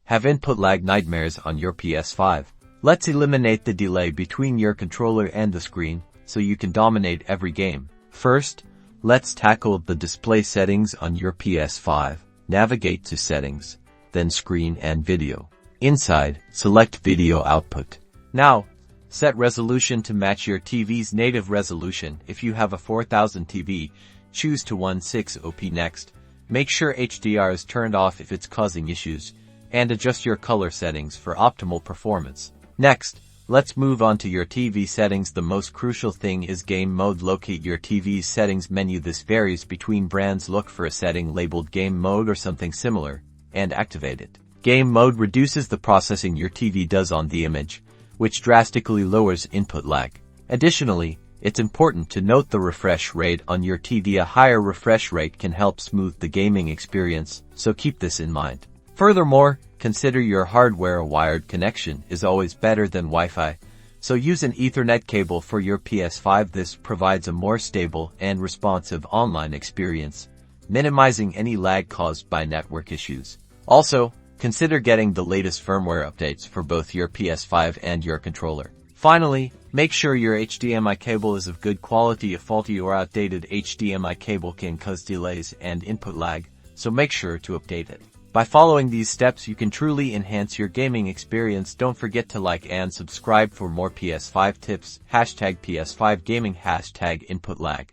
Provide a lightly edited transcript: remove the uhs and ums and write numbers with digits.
Have input lag nightmares on your PS5? Let's eliminate the delay between your controller and the screen so you can dominate every game. First, let's tackle the display settings on your PS5. Navigate to Settings, then Screen and Video. Inside, select Video Output. Now, set resolution to match your TV's native resolution. If you have a 4000 TV, choose to 1600p. Next, make sure HDR is turned off if it's causing issues, and adjust your color settings for optimal performance. Next, let's move on to your TV settings. The most crucial thing is game mode. Locate your TV's settings menu. This varies between brands. Look for a setting labeled game mode or something similar, and activate it. Game mode reduces the processing your TV does on the image, which drastically lowers input lag. Additionally, it's important to note the refresh rate on your TV. A higher refresh rate can help smooth the gaming experience, so keep this in mind. Furthermore, consider your hardware. A wired connection is always better than Wi-Fi, so use an Ethernet cable for your PS5. This provides a more stable and responsive online experience, minimizing any lag caused by network issues. Also, consider getting the latest firmware updates for both your PS5 and your controller. Finally, make sure your HDMI cable is of good quality. A faulty or outdated HDMI cable can cause delays and input lag, so make sure to update it. By following these steps, you can truly enhance your gaming experience. Don't forget to like and subscribe for more PS5 tips. #PS5 Gaming #input lag.